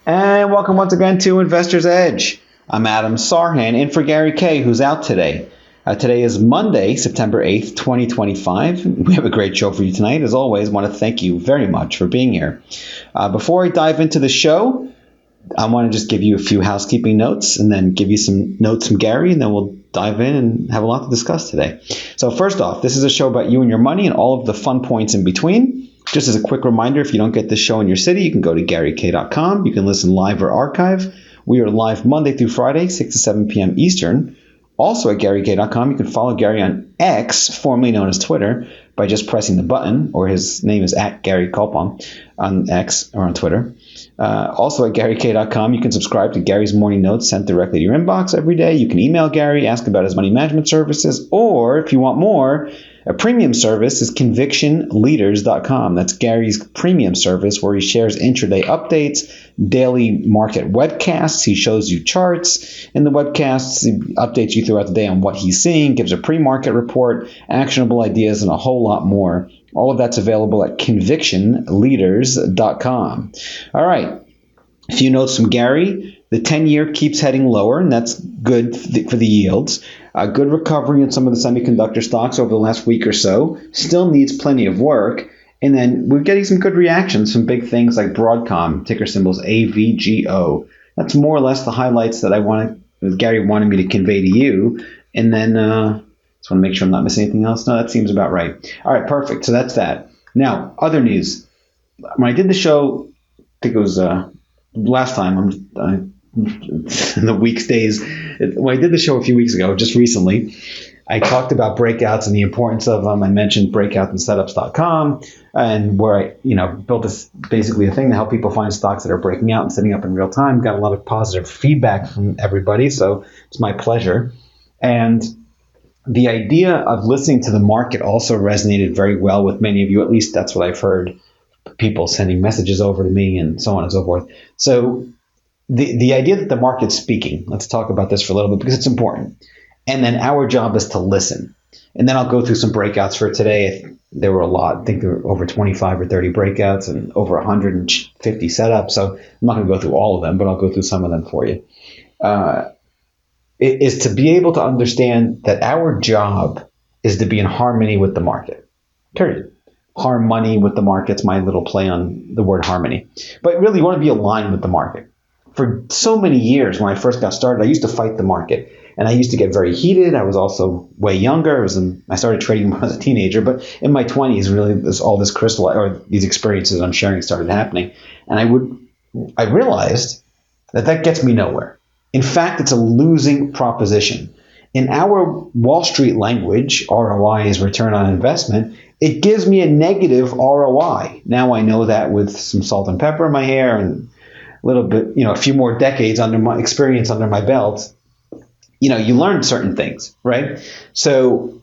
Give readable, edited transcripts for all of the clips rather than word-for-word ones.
And welcome once again to Investor's Edge. I'm Adam Sarhan in for Gary Kay, who's out today. Today is Monday, September 8th, 2025. We have a great show for you tonight. As always, I want to thank you very much for being here. Before I dive into the show, I want to just give you a few housekeeping notes and then give you some notes from Gary, and then we'll dive in and have a lot to discuss today. So first off, this is a show about you and your money and all of the fun points in between. Just as a quick reminder, if you don't get this show in your city, you can go to GaryK.com. You can listen live or archive. We are live Monday through Friday, 6 to 7 p.m. Eastern. Also at GaryK.com, you can follow Gary on X, formerly known as Twitter, by just pressing the button, or his name is at Gary Kaltbaum on X or on Twitter. Also at GaryK.com, you can subscribe to Gary's morning notes sent directly to your inbox every day. You can email Gary, ask about his money management services, or if you want more, a premium service is convictionleaders.com. That's Gary's premium service where he shares intraday updates, daily market webcasts. He shows you charts in the webcasts. He updates you throughout the day on what he's seeing, gives a pre-market report, actionable ideas, and a whole lot more. All of that's available at convictionleaders.com. All right. A few notes from Gary. The 10-year keeps heading lower, and that's good for the yields. Good recovery in some of the semiconductor stocks over the last week or so. Still needs plenty of work. And then we're getting some good reactions from big things like Broadcom, ticker symbols AVGO. That's more or less the highlights that Gary wanted me to convey to you. And then just want to make sure I'm not missing anything else. No, that seems about right. All right, perfect. So that's that. Now, other news. When I did the show, I think it was last time, in the week's days, when I did the show a few weeks ago, just recently, I talked about breakouts and the importance of them. I mentioned breakoutandsetups.com, and where I built basically a thing to help people find stocks that are breaking out and setting up in real time. Got a lot of positive feedback from everybody, so it's my pleasure. And the idea of listening to the market also resonated very well with many of you. At least that's what I've heard. People sending messages over to me and so on and so forth. So the idea that the market's speaking, let's talk about this for a little bit because it's important. And then our job is to listen. And then I'll go through some breakouts for today. There were a lot. I think there were over 25 or 30 breakouts and over 150 setups. So I'm not going to go through all of them, but I'll go through some of them for you. It is to be able to understand that our job is to be in harmony with the market. Period. Harmony with the market's my little play on the word harmony. But really, you want to be aligned with the market. For so many years, when I first got started, I used to fight the market. And I used to get very heated. I was also way younger. I started trading when I was a teenager. But in my 20s, really, these experiences I'm sharing started happening. And I realized that gets me nowhere. In fact, it's a losing proposition. In our Wall Street language, ROI is return on investment. It gives me a negative ROI. Now I know that with some salt and pepper in my hair and a little bit, a few more decades under my experience under my belt, you learn certain things, right? So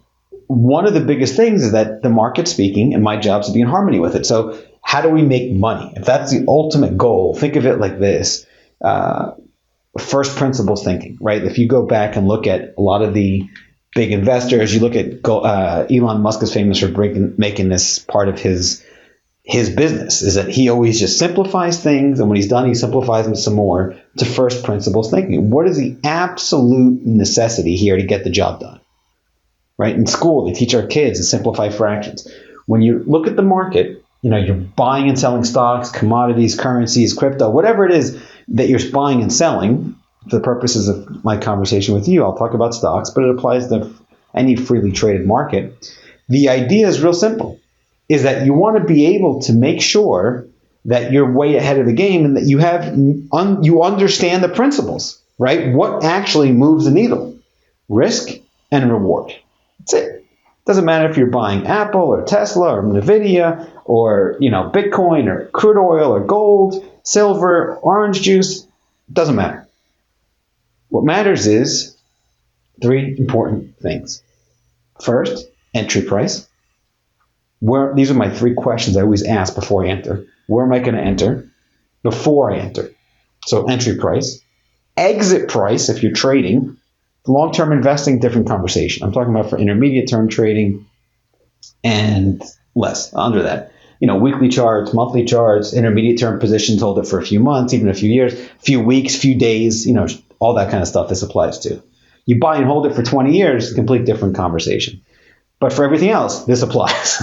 one of the biggest things is that the market's speaking and my job is to be in harmony with it. So how do we make money? If that's the ultimate goal, think of it like this. First principles thinking, right? If you go back and look at a lot of the big investors, you look at Elon Musk is famous for making this part of his business, is that he always just simplifies things, and when he's done, he simplifies them some more to first principles thinking. What is the absolute necessity here to get the job done? Right? In school, they teach our kids to simplify fractions. When you look at the market, you're buying and selling stocks, commodities, currencies, crypto, whatever it is that you're buying and selling. For the purposes of my conversation with you, I'll talk about stocks, but it applies to any freely traded market. The idea is real simple, is that you want to be able to make sure that you're way ahead of the game and that you understand the principles, right? What actually moves the needle? Risk and reward. That's it. Doesn't matter if you're buying Apple or Tesla or Nvidia or Bitcoin or crude oil or gold, silver, orange juice. Doesn't matter. What matters is three important things. First, entry price. These are my three questions I always ask before I enter. Where am I going to enter before I enter? So entry price. Exit price if you're trading. Long-term investing, different conversation. I'm talking about for intermediate term trading and less under that. weekly charts, monthly charts, intermediate term positions, hold it for a few months, even a few years, few weeks, few days, all that kind of stuff this applies to. You buy and hold it for 20 years, complete different conversation. But for everything else, this applies.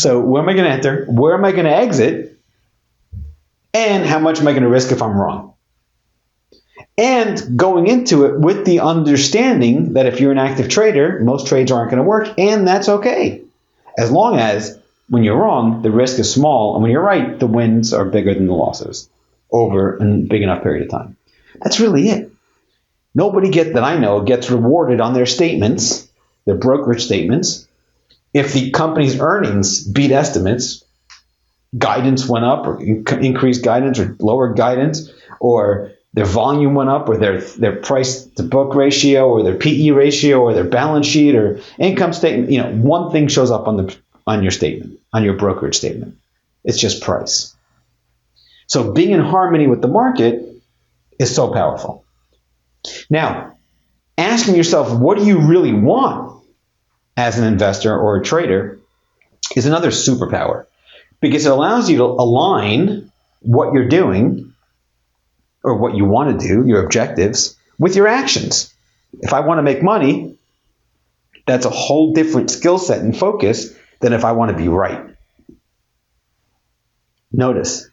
So where am I going to enter? Where am I going to exit? And how much am I going to risk if I'm wrong? And going into it with the understanding that if you're an active trader, most trades aren't going to work, and that's okay. As long as when you're wrong, the risk is small, and when you're right, the wins are bigger than the losses over a big enough period of time. That's really it. Nobody that I know gets rewarded on their statements, their brokerage statements, if the company's earnings beat estimates, guidance went up, or increased guidance, or lowered guidance, or their volume went up, or their price to book ratio, or their PE ratio, or their balance sheet, or income statement. One thing shows up on your statement, on your brokerage statement. It's just price. So being in harmony with the market is so powerful. Now, asking yourself, what do you really want as an investor or a trader, is another superpower, because it allows you to align what you're doing or what you want to do, your objectives, with your actions. If I want to make money, that's a whole different skill set and focus than if I want to be right. Notice,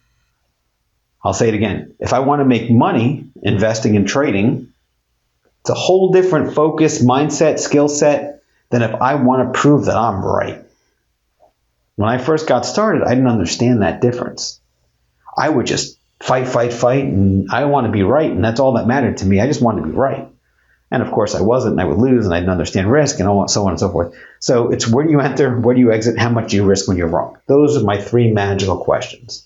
I'll say it again. If I want to make money investing and trading, it's a whole different focus, mindset, skill set than if I want to prove that I'm right. When I first got started, I didn't understand that difference. I would just fight, and I want to be right, and that's all that mattered to me. I just wanted to be right. And of course I wasn't, and I would lose, and I didn't understand risk, and so on and so forth. So it's where do you enter, where do you exit, how much do you risk when you're wrong? Those are my three magical questions.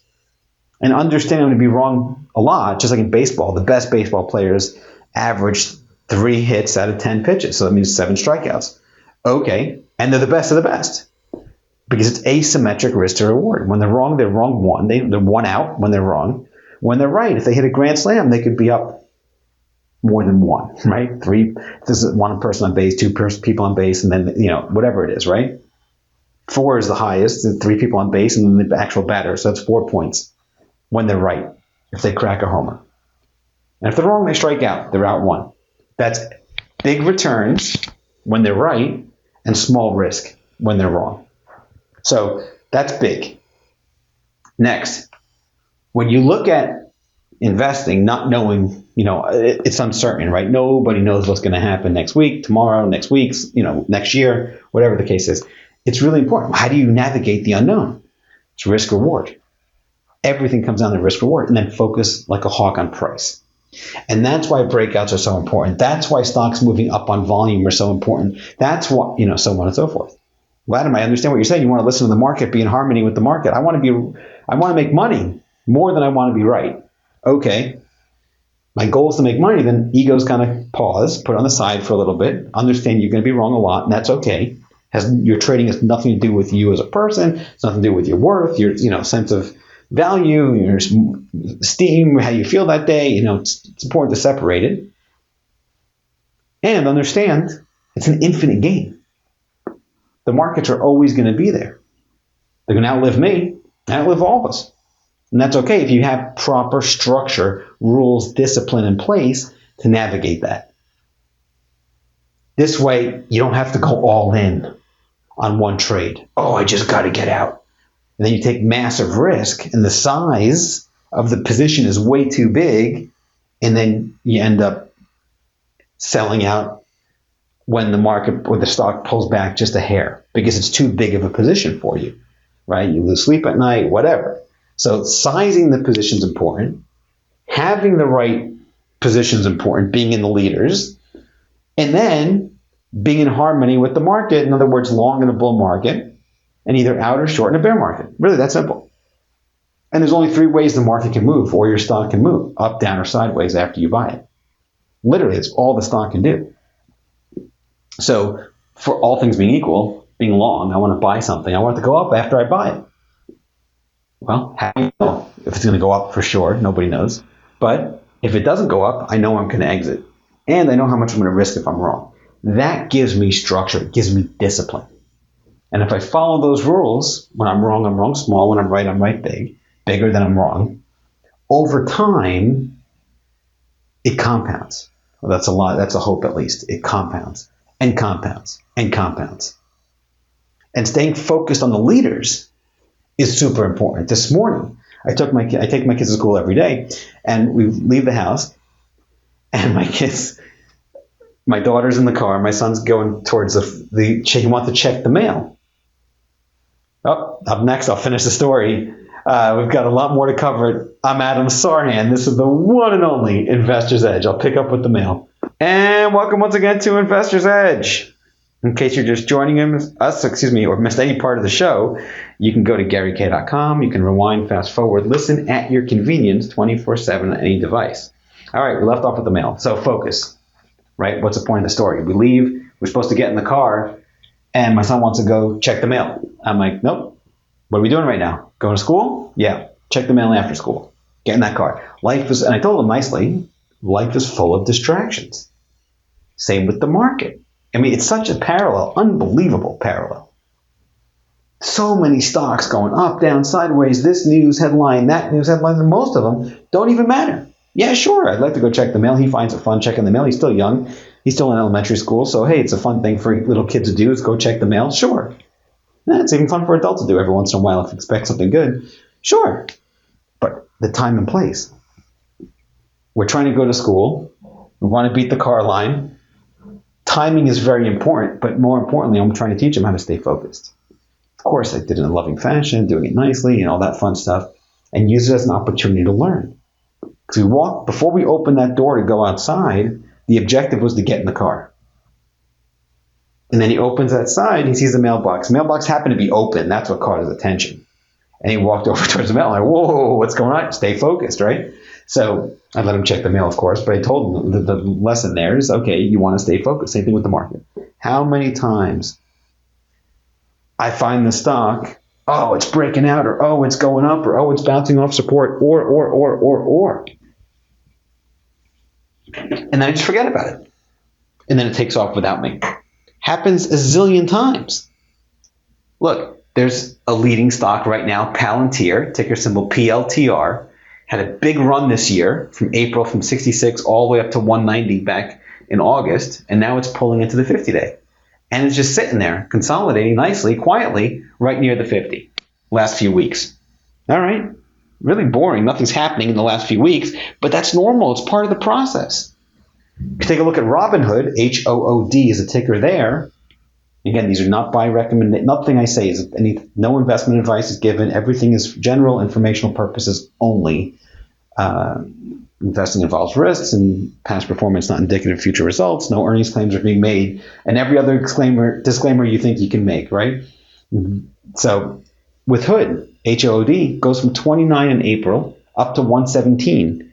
And understanding to be wrong a lot, just like in baseball, the best baseball players average 3 hits out of 10 pitches. So that means 7 strikeouts. Okay, and they're the best of the best, because it's asymmetric risk to reward. When they're wrong, they're wrong one. They're one out when they're wrong. When they're right, if they hit a grand slam, they could be up more than one, right? 3, this is 1 person on base, 2 people on base, and then, whatever it is, right? 4 is the highest, 3 people on base, and then the actual batter. So that's 4 points when they're right, if they crack a homer. And if they're wrong, they strike out. They're out 1. That's big returns when they're right and small risk when they're wrong. So that's big. Next, when you look at investing, not knowing, it's uncertain, right? Nobody knows what's going to happen next week, tomorrow, next week's, next year, whatever the case is. It's really important. How do you navigate the unknown? It's risk reward. Everything comes down to risk reward, and then focus like a hawk on price. And that's why breakouts are so important. That's why stocks moving up on volume are so important. That's what, so on and so forth. Vladimir, I understand what you're saying. You want to listen to the market, be in harmony with the market. I want to make money more than I want to be right. Okay. My goal is to make money. Then egos kind of pause, put it on the side for a little bit, understand you're going to be wrong a lot, and that's okay. Your trading has nothing to do with you as a person. It's nothing to do with your worth, your sense of value, your esteem, how you feel that day. It's important to separate it and understand it's an infinite game. The markets are always going to be there. They're going to outlive me, outlive all of us. And that's okay if you have proper structure, rules, discipline in place to navigate that. This way, you don't have to go all in on one trade. Oh, I just got to get out. And then you take massive risk, and the size of the position is way too big, and then you end up selling out when the market or the stock pulls back just a hair because it's too big of a position for you, right? You lose sleep at night, whatever. So sizing the position is important. Having the right position is important, being in the leaders, and then being in harmony with the market. In other words, long in a bull market and either out or short in a bear market. Really that simple. And there's only 3 ways the market can move or your stock can move, up, down, or sideways after you buy it. Literally, it's all the stock can do. So for all things being equal, being long, I want to buy something. I want it to go up after I buy it. Well, how do you know if it's going to go up? For sure, nobody knows. But if it doesn't go up, I know I'm going to exit. And I know how much I'm going to risk if I'm wrong. That gives me structure. It gives me discipline. And if I follow those rules, when I'm wrong, small. When I'm right, big. Bigger than I'm wrong. Over time, it compounds. Well, that's a lot. That's a hope, at least. It compounds and compounds and compounds. And staying focused on the leaders is super important. This morning, I take my kids to school every day, and we leave the house, and my daughter's in the car, my son's going towards he wants to check the mail. Oh, up next, I'll finish the story. We've got a lot more to cover. I'm Adam Sarhan. This is the one and only Investor's Edge. I'll pick up with the mail. And welcome once again to Investor's Edge. In case you're just joining us, or missed any part of the show, you can go to GaryK.com. You can rewind, fast forward, listen at your convenience 24/7 on any device. All right, we left off with the mail. So focus, right? What's the point of the story? We leave. We're supposed to get in the car, and my son wants to go check the mail. I'm like, nope. What are we doing right now? Going to school? Yeah. Check the mail after school. Get in that car. And I told him nicely, life is full of distractions. Same with the market. I mean, it's such a parallel, unbelievable parallel. So many stocks going up, down, sideways, this news headline, that news headline, and most of them don't even matter. Yeah, sure, I'd like to go check the mail. He finds it fun checking the mail. He's still young. He's still in elementary school. So, hey, it's a fun thing for little kids to do is go check the mail. Sure. It's even fun for adults to do every once in a while if you expect something good. Sure. But the time and place. We're trying to go to school. We want to beat the car line. Timing is very important, but more importantly, I'm trying to teach him how to stay focused. Of course, I did it in a loving fashion, doing it nicely and all that fun stuff, and use it as an opportunity to learn. Because before we opened that door to go outside, the objective was to get in the car. And then he opens that side, he sees the mailbox. Mailbox happened to be open. That's what caught his attention. And he walked over towards the mail. I'm like, whoa, what's going on? Stay focused, right? So I let him check the mail, of course, but I told him the lesson there is, okay, you want to stay focused. Same thing with the market. How many times I find the stock, oh, it's breaking out, or oh, it's going up, or oh, it's bouncing off support, or. And then I just forget about it. And then it takes off without me. Happens a zillion times. Look, there's a leading stock right now, Palantir, ticker symbol PLTR, had a big run this year from April from 66 all the way up to 190 back in August, and now it's pulling into the 50-day. And it's just sitting there, consolidating nicely, quietly, right near the 50 last few weeks. All right, really boring. Nothing's happening in the last few weeks, but that's normal. It's part of the process. If you take a look at Robinhood, HOOD is a ticker there. Again, these are not by recommendation. Nothing I say is no investment advice is given. Everything is general informational purposes only. Investing involves risks, and past performance not indicative of future results. No earnings claims are being made, and every other disclaimer you think you can make, right? So with Hood, HOOD goes from 29 in April up to 117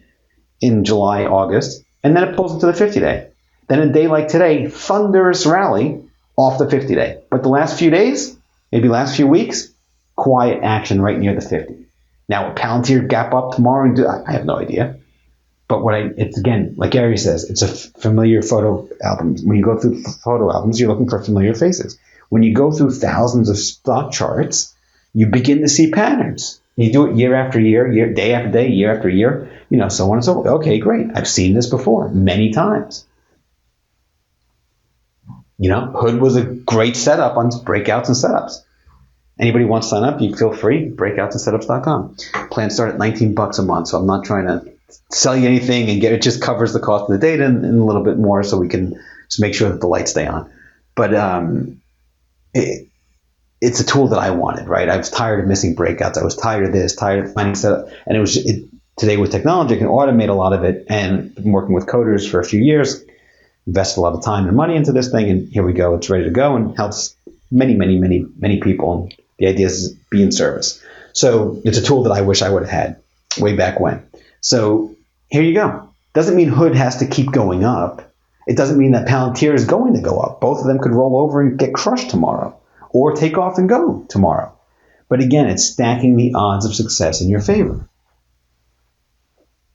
in July, August, and then it pulls into the 50-day. Then a day like today, thunderous rally off the 50-day. But the last few days, maybe last few weeks, quiet action right near the 50. Now, will Palantir gap up tomorrow and do? I have no idea. But it's again, like Gary says, it's a familiar photo album. When you go through photo albums, you're looking for familiar faces. When you go through thousands of stock charts, you begin to see patterns. You do it year after year, day after day, year after year, so on and so forth. Okay, great. I've seen this before many times. Hood was a great setup on breakouts and setups. Anybody wants to sign up, you feel free, breakoutsandsetups.com. Plans start at $19 a month, so I'm not trying to sell you anything and it just covers the cost of the data and a little bit more so we can just make sure that the lights stay on. But it's a tool that I wanted, right? I was tired of missing breakouts. I was tired of this, tired of finding setup. And today with technology, I can automate a lot of it, and been working with coders for a few years, invested a lot of time and money into this thing, and here we go. It's ready to go and helps many, many, many, many people. The idea is be in service. So it's a tool that I wish I would have had way back when. So here you go. Doesn't mean Hood has to keep going up. It doesn't mean that Palantir is going to go up. Both of them could roll over and get crushed tomorrow or take off and go tomorrow. But again, it's stacking the odds of success in your favor.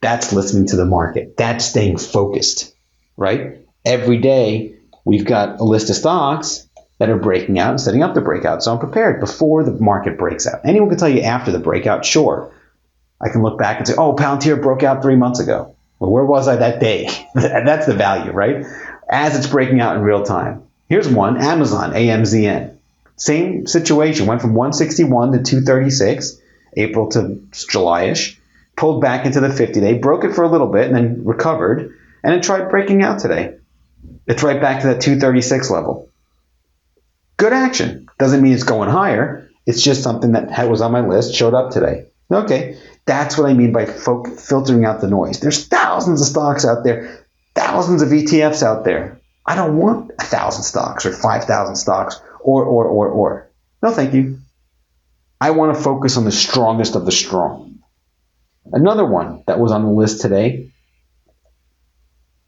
That's listening to the market. That's staying focused, right? Every day we've got a list of stocks that are breaking out and setting up the breakout. So I'm prepared before the market breaks out. Anyone can tell you after the breakout, sure. I can look back and say, oh, Palantir broke out 3 months ago. Well, where was I that day? That's the value, right? As it's breaking out in real time. Here's one, Amazon, AMZN. Same situation, went from 161 to 236, April to July-ish, pulled back into the 50-day, broke it for a little bit and then recovered, and it tried breaking out today. It's right back to that 236 level. Good action. Doesn't mean it's going higher. It's just something that was on my list, showed up today. Okay, that's what I mean by filtering out the noise. There's thousands of stocks out there, thousands of ETFs out there. I don't want 1,000 stocks or 5,000 stocks or. No, thank you. I want to focus on the strongest of the strong. Another one that was on the list today,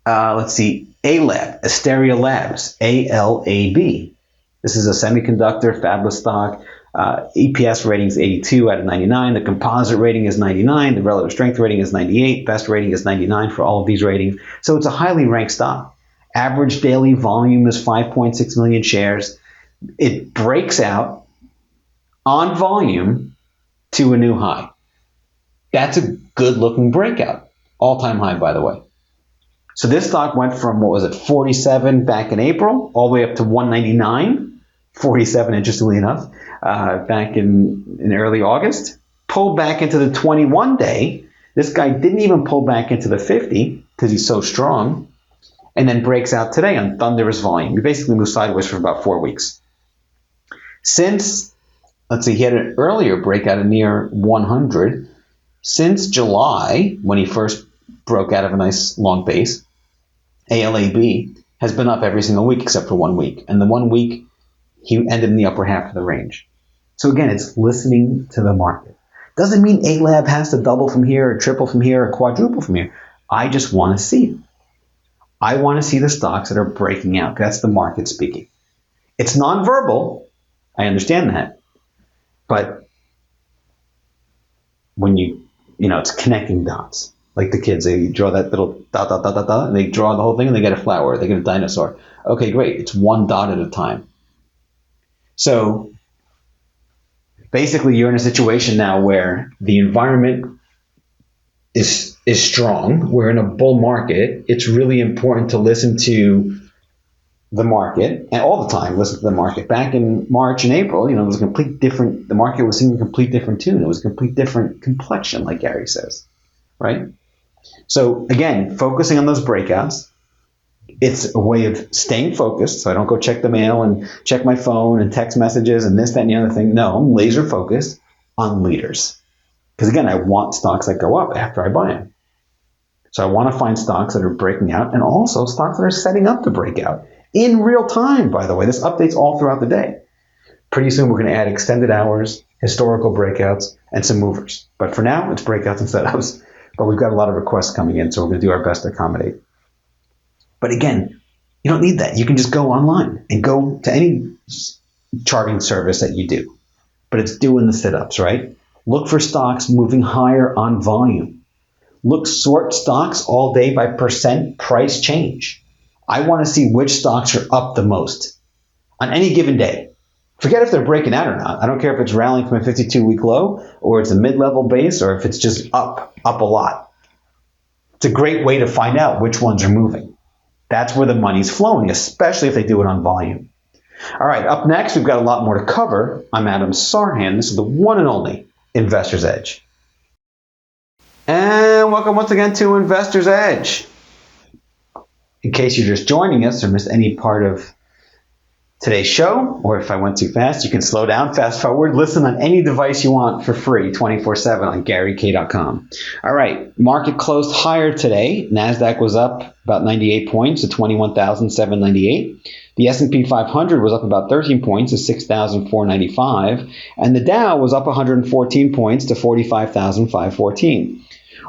let's see, ALAB, Asteria Labs, ALAB. This is a semiconductor fabless stock. EPS rating is 82 out of 99. The composite rating is 99. The relative strength rating is 98. Best rating is 99 for all of these ratings. So it's a highly ranked stock. Average daily volume is 5.6 million shares. It breaks out on volume to a new high. That's a good looking breakout. All-time high, by the way. So this stock went from, 47 back in April, all the way up to 199, 47, interestingly enough, back in early August. Pulled back into the 21-day. This guy didn't even pull back into the 50 because he's so strong, and then breaks out today on thunderous volume. He basically moved sideways for about 4 weeks. Since, he had an earlier breakout of near 100. Since July, when he first broke out of a nice long base, ALAB has been up every single week except for 1 week. And the 1 week, he ended in the upper half of the range. So again, it's listening to the market. Doesn't mean ALAB has to double from here or triple from here or quadruple from here. I just want to see it. I want to see the stocks that are breaking out. That's the market speaking. It's nonverbal. I understand that. But when it's connecting dots. Like the kids, they draw that little dot, dot, dot, dot, dot, and they draw the whole thing and they get a flower, they get a dinosaur. Okay, great. It's one dot at a time. So basically you're in a situation now where the environment is strong. We're in a bull market. It's really important to listen to the market, and all the time listen to the market. Back in March and April, it was a complete different, the market was singing a complete different tune. It was a complete different complexion, like Gary says, right? So again, focusing on those breakouts, it's a way of staying focused. So I don't go check the mail and check my phone and text messages and this, that, and the other thing. No, I'm laser focused on leaders. Because again, I want stocks that go up after I buy them. So I want to find stocks that are breaking out and also stocks that are setting up to break out in real time, by the way. This updates all throughout the day. Pretty soon we're going to add extended hours, historical breakouts, and some movers. But for now, it's breakouts and setups. But we've got a lot of requests coming in, so we're going to do our best to accommodate. But again, you don't need that. You can just go online and go to any charting service that you do. But it's doing the sit-ups, right? Look for stocks moving higher on volume. Sort stocks all day by percent price change. I want to see which stocks are up the most on any given day. Forget if they're breaking out or not. I don't care if it's rallying from a 52-week low or it's a mid-level base or if it's just up a lot. It's a great way to find out which ones are moving. That's where the money's flowing, especially if they do it on volume. All right, up next, we've got a lot more to cover. I'm Adam Sarhan. This is the one and only Investor's Edge. And welcome once again to Investor's Edge. In case you're just joining us or missed any part of today's show, or if I went too fast, you can slow down, fast forward, listen on any device you want for free, 24/7 on GaryK.com. All right, market closed higher today. NASDAQ was up about 98 points to 21,798. The S&P 500 was up about 13 points to 6,495. And the Dow was up 114 points to 45,514.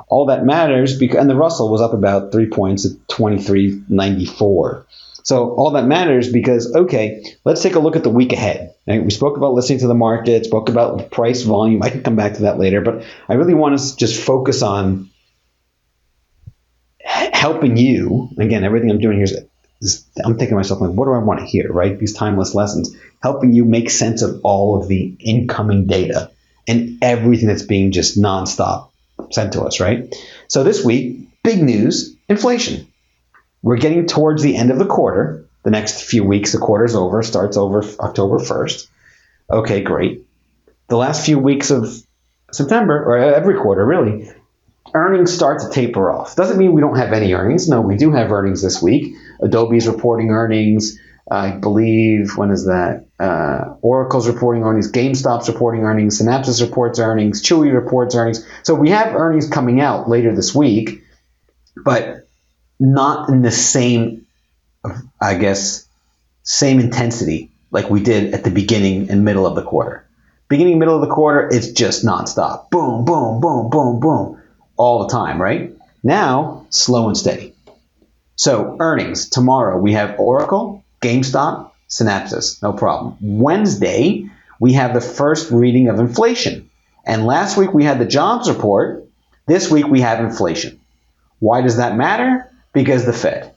All that matters, and the Russell was up about 3 points to 2394. So all that matters because, okay, let's take a look at the week ahead. Right? We spoke about listening to the market, spoke about price volume. I can come back to that later, but I really want to just focus on helping you. Again, everything I'm doing here is I'm thinking to myself, like, what do I want to hear, right? These timeless lessons, helping you make sense of all of the incoming data and everything that's being just nonstop sent to us, right? So this week, big news, inflation. We're getting towards the end of the quarter. The next few weeks, the quarter's over, starts over October 1st. Okay, great. The last few weeks of September, or every quarter really, earnings start to taper off. Doesn't mean we don't have any earnings. No, we do have earnings this week. Adobe's reporting earnings. I believe, when is that? Oracle's reporting earnings. GameStop's reporting earnings. Synopsys reports earnings. Chewy reports earnings. So we have earnings coming out later this week, but not in the same, I guess, same intensity like we did at the beginning and middle of the quarter. Beginning, middle of the quarter, it's just nonstop. Boom, boom, boom, boom, boom. All the time, right? Now, slow and steady. So earnings, tomorrow we have Oracle, GameStop, Synopsys, no problem. Wednesday, we have the first reading of inflation. And last week we had the jobs report. This week we have inflation. Why does that matter? Because the Fed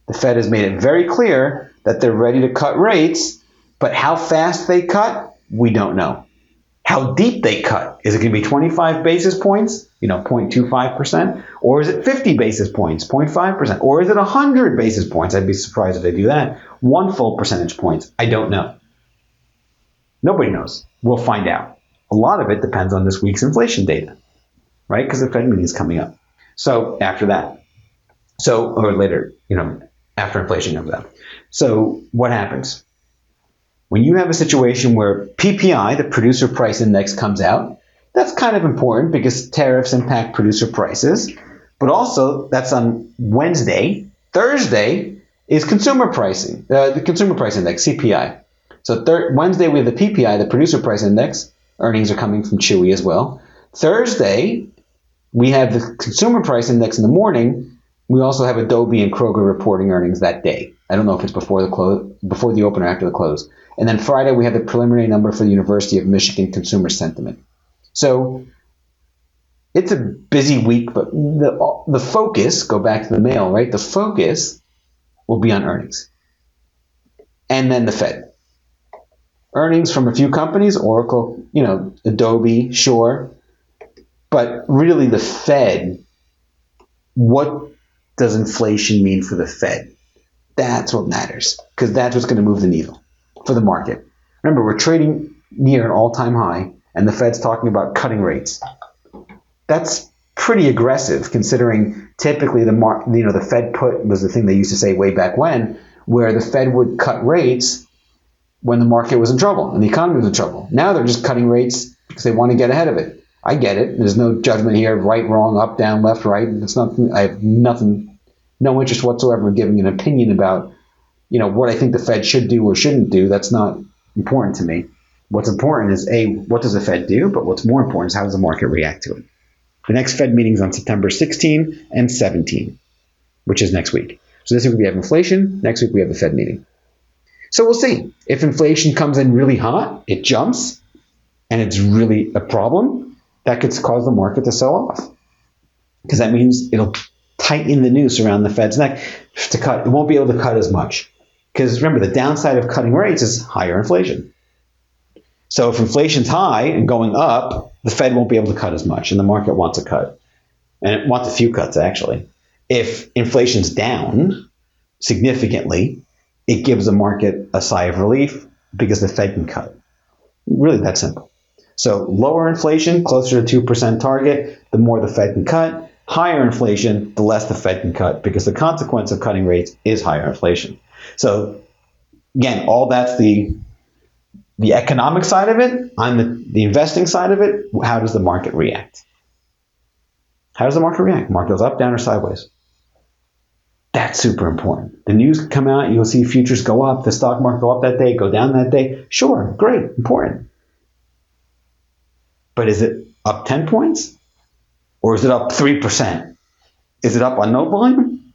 has made it very clear that they're ready to cut rates, but how fast they cut, we don't know. How deep they cut. Is it going to be 25 basis points, 0.25%? Or is it 50 basis points, 0.5%? Or is it 100 basis points? I'd be surprised if they do that. 1 full percentage point. I don't know. Nobody knows. We'll find out. A lot of it depends on this week's inflation data, right? Because the Fed meeting is coming up. So after that. Or later, after inflation comes out. So what happens? When you have a situation where PPI, the producer price index, comes out, that's kind of important because tariffs impact producer prices. But also, that's on Wednesday. Thursday is consumer pricing, the consumer price index, CPI. So Wednesday, we have the PPI, the producer price index. Earnings are coming from Chewy as well. Thursday, we have the consumer price index in the morning. We also have Adobe and Kroger reporting earnings that day. I don't know if it's before the open or after the close. And then Friday, we have the preliminary number for the University of Michigan consumer sentiment. So it's a busy week, but the focus, go back to the mail, right? The focus will be on earnings. And then the Fed. Earnings from a few companies, Oracle, Adobe, sure. But really the Fed, what does inflation mean for the Fed? That's what matters, because that's what's going to move the needle for the market. Remember, we're trading near an all-time high, and the Fed's talking about cutting rates. That's pretty aggressive, considering typically the Fed put was the thing they used to say way back when, where the Fed would cut rates when the market was in trouble and the economy was in trouble. Now they're just cutting rates because they want to get ahead of it. I get it. There's no judgment here, right, wrong, up, down, left, right. It's not. I have no interest whatsoever in giving an opinion about, what I think the Fed should do or shouldn't do. That's not important to me. What's important is what does the Fed do? But what's more important is how does the market react to it? The next Fed meeting is on September 16 and 17, which is next week. So this week we have inflation. Next week we have the Fed meeting. So we'll see. If inflation comes in really hot, it jumps, and it's really a problem, that could cause the market to sell off. Because that means it'll tighten the noose around the Fed's neck to cut. It won't be able to cut as much. Because remember, the downside of cutting rates is higher inflation. So if inflation's high and going up, the Fed won't be able to cut as much, and the market wants a cut. And it wants a few cuts, actually. If inflation's down significantly, it gives the market a sigh of relief because the Fed can cut. Really that simple. So lower inflation, closer to 2% target, the more the Fed can cut. Higher inflation, the less the Fed can cut, because the consequence of cutting rates is higher inflation. So again, all that's the economic side of it. On the investing side of it, how does the market react? How does the market react? Market goes up, down, or sideways? That's super important. The news can come out, you'll see futures go up, the stock market go up that day, go down that day. Sure, great, important. But is it up 10 points? Or is it up 3%? Is it up on no volume?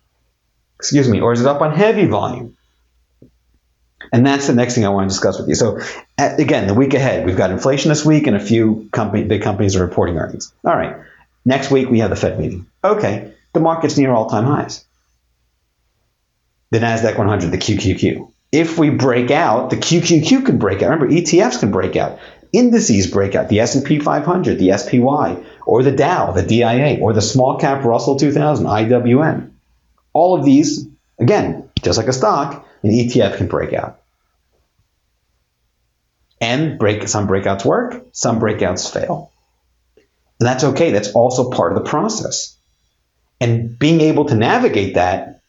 Or is it up on heavy volume? And that's the next thing I want to discuss with you. So again, the week ahead, we've got inflation this week and a few big companies are reporting earnings. All right, next week we have the Fed meeting. Okay, the market's near all-time highs. the NASDAQ 100, the QQQ. If we break out, the QQQ can break out. Remember, ETFs can break out. Indices break out. The S&P 500, the SPY, or the Dow, the DIA, or the small cap Russell 2000, IWM. All of these, again, just like a stock, an ETF can break out. And some breakouts work, some breakouts fail. And that's okay. That's also part of the process. And being able to navigate that,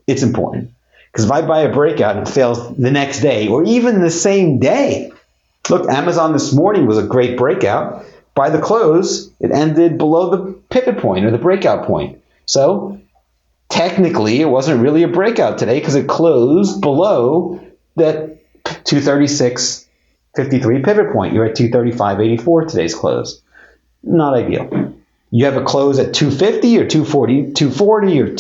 it's important. Because if I buy a breakout and it fails the next day or even the same day, look, Amazon this morning was a great breakout. By the close, it ended below the pivot point or the breakout point. So technically, it wasn't really a breakout today because it closed below that 236.53 pivot point. You're at 235.84 today's close. Not ideal. You have a close at 250 or 240 or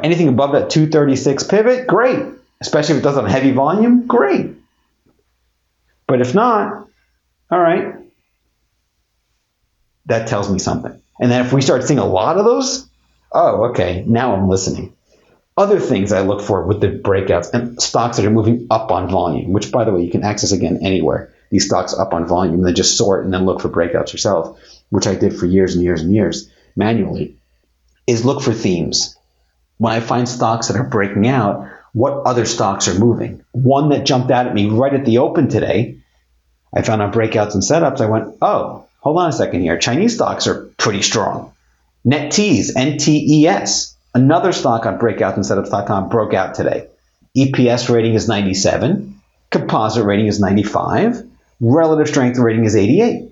anything above that 236 pivot, great. Especially if it does on heavy volume, great. But if not, all right, that tells me something. And then if we start seeing a lot of those, oh, okay, now I'm listening. Other things I look for with the breakouts and stocks that are moving up on volume, which, by the way, you can access again anywhere. These stocks up on volume, and then just sort and then look for breakouts yourself, which I did for years and years and years manually, is look for themes. When I find stocks that are breaking out, what other stocks are moving? One that jumped out at me right at the open today, I found on breakouts and setups, I went, oh, hold on a second here. Chinese stocks are pretty strong. NetTeas, NTES, another stock on breakoutsandsetups.com broke out today. EPS rating is 97. Composite rating is 95. Relative strength rating is 88.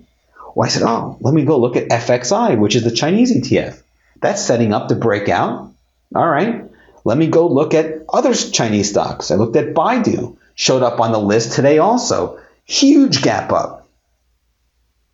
Well, I said, oh, let me go look at FXI, which is the Chinese ETF. That's setting up to break out. All right, let me go look at other Chinese stocks. I looked at Baidu, showed up on the list today also. Huge gap up.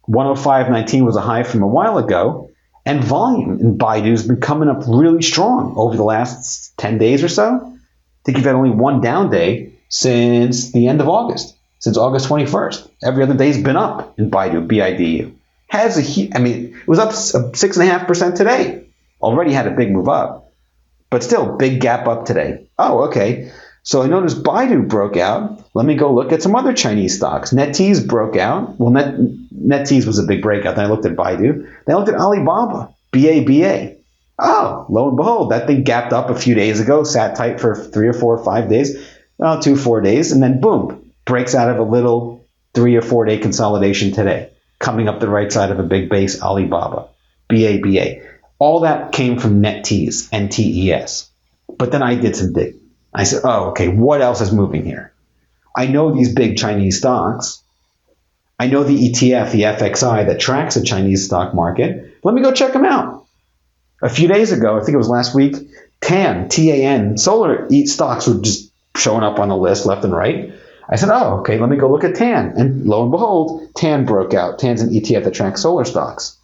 105.19 was a high from a while ago, and volume in Baidu has been coming up really strong over the last 10 days or so. I think you've had only one down day since the end of August, since August 21st. Every other day's been up in Baidu, BIDU. It was up 6.5% today. Already had a big move up. But still, big gap up today. Oh, okay. So I noticed Baidu broke out. Let me go look at some other Chinese stocks. NetEase broke out. Well, NetEase was a big breakout. Then I looked at Baidu. Then I looked at Alibaba, BABA. Oh, lo and behold, that thing gapped up a few days ago, sat tight for 3 or 4 or 5 days, 4 days, and then boom, breaks out of a little 3 or 4 day consolidation today, coming up the right side of a big base, Alibaba, BABA. All that came from NetEase, NTES. But then I did some digging. I said, oh, okay, what else is moving here? I know these big Chinese stocks. I know the ETF, the FXI, that tracks the Chinese stock market. Let me go check them out. A few days ago, I think it was last week, TAN, T-A-N, solar stocks were just showing up on the list left and right. I said, oh, okay, let me go look at TAN. And lo and behold, TAN broke out. TAN's an ETF that tracks solar stocks.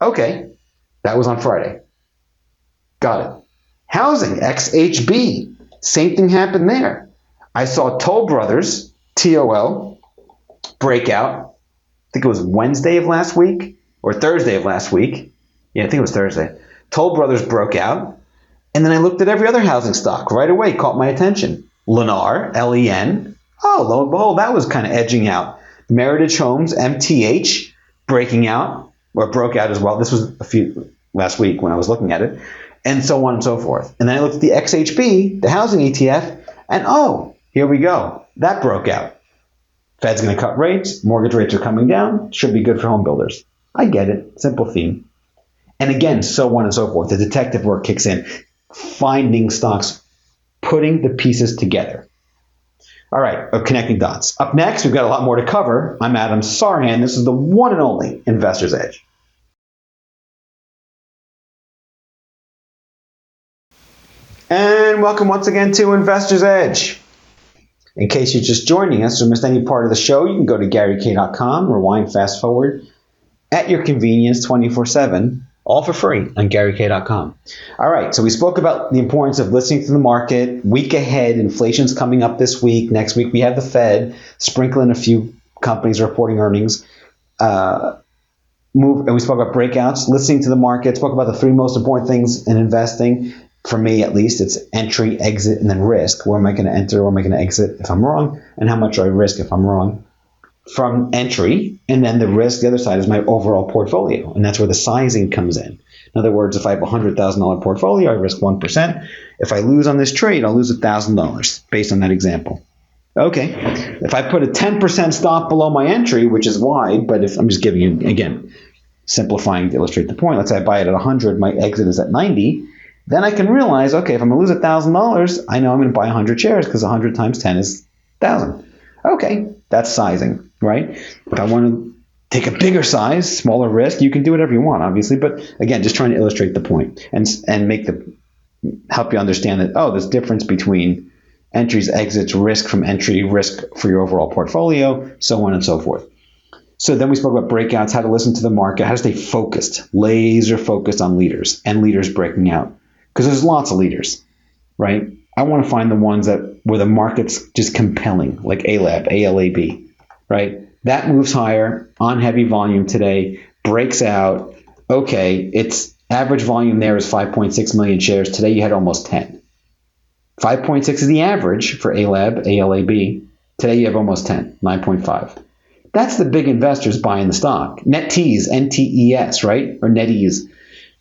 Okay. That was on Friday. Got it. Housing, XHB. Same thing happened there. I saw Toll Brothers, TOL, break out. I think it was Wednesday of last week or Thursday of last week. Yeah, I think it was Thursday. Toll Brothers broke out. And then I looked at every other housing stock right away, caught my attention. Lennar, LEN. Oh, lo and behold, that was kind of edging out. Meritage Homes, MTH, breaking out. Or broke out as well. This was last week when I was looking at it, and so on and so forth. And then I looked at the XHB, the housing ETF, and oh, here we go. That broke out. Fed's going to cut rates. Mortgage rates are coming down. Should be good for home builders. I get it. Simple theme. And again, so on and so forth. The detective work kicks in. Finding stocks, putting the pieces together. All right, connecting dots. Up next, we've got a lot more to cover. I'm Adam Sarhan. This is the one and only Investor's Edge. And welcome once again to Investor's Edge. In case you're just joining us or missed any part of the show, you can go to GaryK.com, rewind, fast forward, at your convenience 24/7, all for free on GaryK.com. All right, so we spoke about the importance of listening to the market. Week ahead, inflation's coming up this week. Next week, we have the Fed sprinkling a few companies reporting earnings. And we spoke about breakouts, listening to the market, spoke about the 3 most important things in investing. For me, at least, it's entry, exit, and then risk. Where am I going to enter? Where am I going to exit if I'm wrong? And how much do I risk if I'm wrong? From entry, and then the risk, the other side, is my overall portfolio. And that's where the sizing comes in. In other words, if I have a $100,000 portfolio, I risk 1%. If I lose on this trade, I'll lose $1,000 based on that example. Okay. If I put a 10% stop below my entry, which is wide, but if I'm just giving you, again, simplifying to illustrate the point, let's say I buy it at 100, my exit is at 90, then I can realize, okay, if I'm going to lose $1,000, I know I'm going to buy 100 shares because 100 times 10 is 1,000. Okay, that's sizing, right? If I want to take a bigger size, smaller risk, you can do whatever you want, obviously. But again, just trying to illustrate the point and help you understand that, there's difference between entries, exits, risk from entry, risk for your overall portfolio, so on and so forth. So then we spoke about breakouts, how to listen to the market, how to stay focused, laser focused on leaders and leaders breaking out. Because there's lots of leaders, right? I want to find the ones where the market's just compelling, like ALAB, ALAB, right? That moves higher on heavy volume today, breaks out. Okay, its average volume there is 5.6 million shares. Today you had almost 10. 5.6 is the average for ALAB, ALAB. Today you have almost 10, 9.5. That's the big investors buying the stock. NetEase, NTES, right? Or NetEase,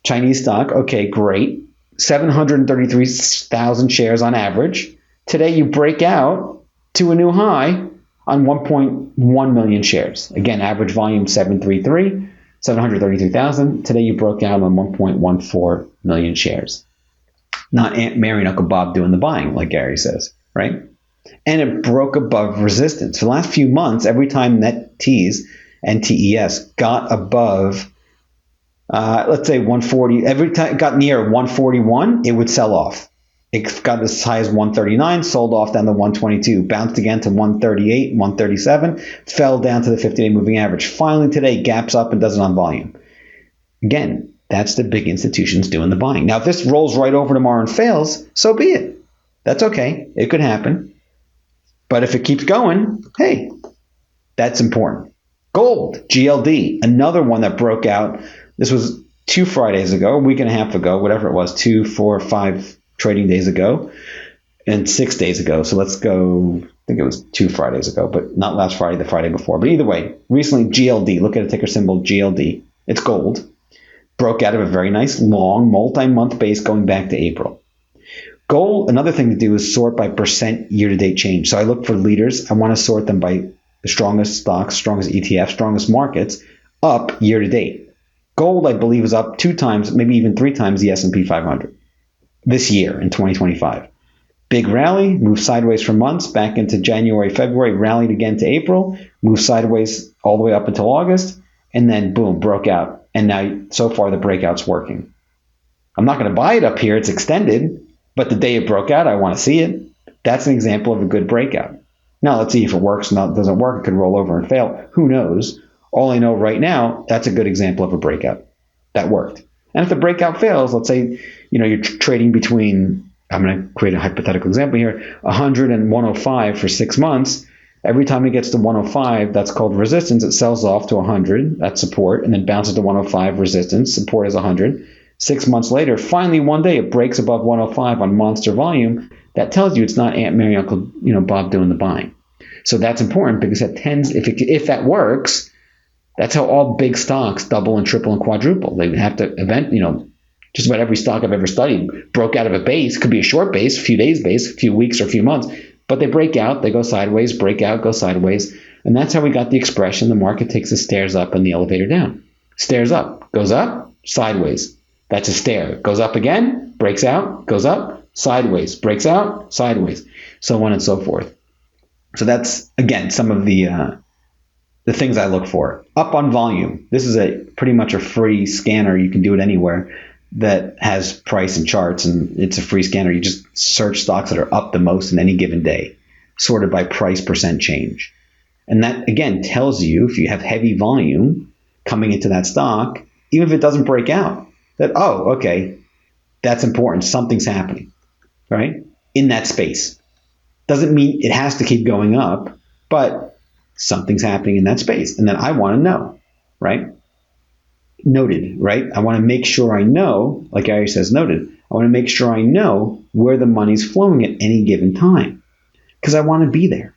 Chinese stock. Okay, great. 733,000 shares on average. Today you break out to a new high on 1.1 million shares. Again, average volume 733,000. Today you broke out on 1.14 million shares. Not Aunt Mary and Uncle Bob doing the buying, like Gary says, right? And it broke above resistance. For the last few months, every time NetEase, NTES, got above let's say 140, every time it got near 141, it would sell off. It got as high as 139, sold off down to 122, bounced again to 138, 137, fell down to the 50-day moving average. Finally today, gaps up and does it on volume. Again, that's the big institutions doing the buying. Now, if this rolls right over tomorrow and fails, so be it. That's okay. It could happen. But if it keeps going, hey, that's important. Gold, GLD, another one that broke out. This was 2 Fridays ago, a week and a half ago, whatever it was, 2, 4, 5 trading days ago, and 6 days ago. So let's go, I think it was 2 Fridays ago, but not last Friday, the Friday before. But either way, recently GLD, look at a ticker symbol GLD. It's gold. Broke out of a very nice, long, multi-month base going back to April. Gold, another thing to do is sort by percent year-to-date change. So I look for leaders. I want to sort them by the strongest stocks, strongest ETFs, strongest markets, up year-to-date. Gold, I believe, is up 2 times, maybe even 3 times the S&P 500 this year in 2025. Big rally, moved sideways for months, back into January, February, rallied again to April, moved sideways all the way up until August, and then boom, broke out. And now, so far, the breakout's working. I'm not going to buy it up here. It's extended, but the day it broke out, I want to see it. That's an example of a good breakout. Now, let's see if it works. Now, it doesn't work. It could roll over and fail. Who knows? All I know right now, that's a good example of a breakout. That worked. And if the breakout fails, let's say, you're trading between, I'm going to create a hypothetical example here, 100 and 105 for 6 months. Every time it gets to 105, that's called resistance. It sells off to 100, that's support, and then bounces to 105, resistance, support is 100. 6 months later, finally one day it breaks above 105 on monster volume. That tells you it's not Aunt Mary, Uncle Bob doing the buying. So that's important because that tends, if that works, that's how all big stocks double and triple and quadruple. They have to just about every stock I've ever studied broke out of a base. Could be a short base, a few days base, a few weeks or a few months, but they break out, they go sideways, break out, go sideways. And that's how we got the expression, the market takes the stairs up and the elevator down. Stairs up, goes up, sideways. That's a stair. Goes up again, breaks out, goes up, sideways, breaks out, sideways, so on and so forth. So that's, again, some of the things I look for. Up on volume. This is pretty much a free scanner. You can do it anywhere that has price and charts, and it's a free scanner. You just search stocks that are up the most in any given day, sorted by price percent change. And that, again, tells you if you have heavy volume coming into that stock, even if it doesn't break out, that, oh, okay, that's important. Something's happening, right? In that space. Doesn't mean it has to keep going up, but something's happening in that space. And then I want to know, right? Noted, right? I want to make sure I know, like Gary says, noted. I want to make sure I know where the money's flowing at any given time because I want to be there.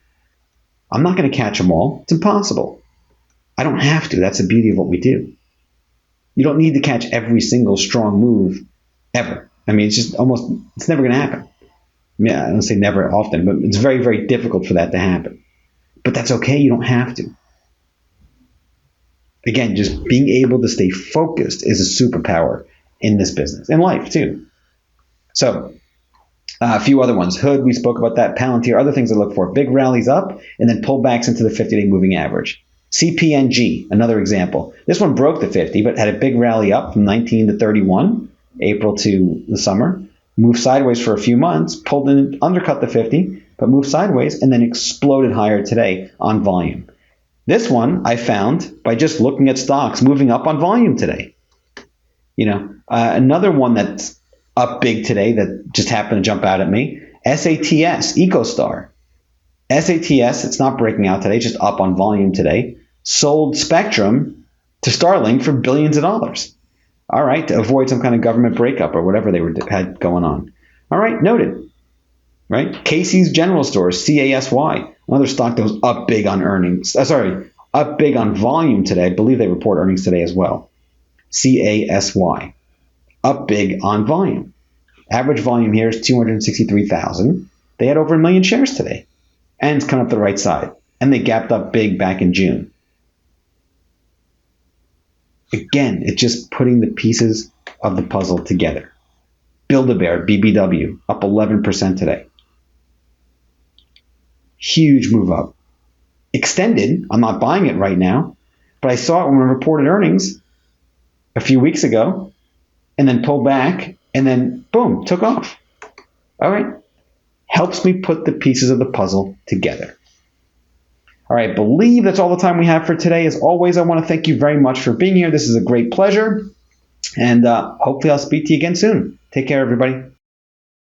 I'm not going to catch them all. It's impossible. I don't have to. That's the beauty of what we do. You don't need to catch every single strong move ever. I mean, it's never going to happen. Yeah, I don't say never often, but it's very, very difficult for that to happen. But that's okay. You don't have to. Again, just being able to stay focused is a superpower in this business, in life too. So a few other ones. Hood, we spoke about that. Palantir, other things to look for. Big rallies up and then pullbacks into the 50-day moving average. CPNG, another example. This one broke the 50, but had a big rally up from 19 to 31, April to the summer. Moved sideways for a few months, pulled in, undercut the 50, but moved sideways and then exploded higher today on volume. This one I found by just looking at stocks moving up on volume today. Another one that's up big today that just happened to jump out at me, SATS, EcoStar. SATS, it's not breaking out today, just up on volume today, sold Spectrum to Starlink for billions of dollars. All right, to avoid some kind of government breakup or whatever they had going on. All right, noted. Right, Casey's General Stores, CASY, another stock that was up big on earnings. Up big on volume today. I believe they report earnings today as well. CASY, up big on volume. Average volume here is 263,000. They had over 1 million shares today, and it's coming up the right side. And they gapped up big back in June. Again, it's just putting the pieces of the puzzle together. Build-A-Bear, BBW, up 11% today. Huge move up. Extended, I'm not buying it right now, but I saw it when we reported earnings a few weeks ago, and then pulled back, and then boom, took off. All right. Helps me put the pieces of the puzzle together. All right, I believe that's all the time we have for today. As always, I want to thank you very much for being here. This is a great pleasure. And hopefully I'll speak to you again soon. Take care, everybody.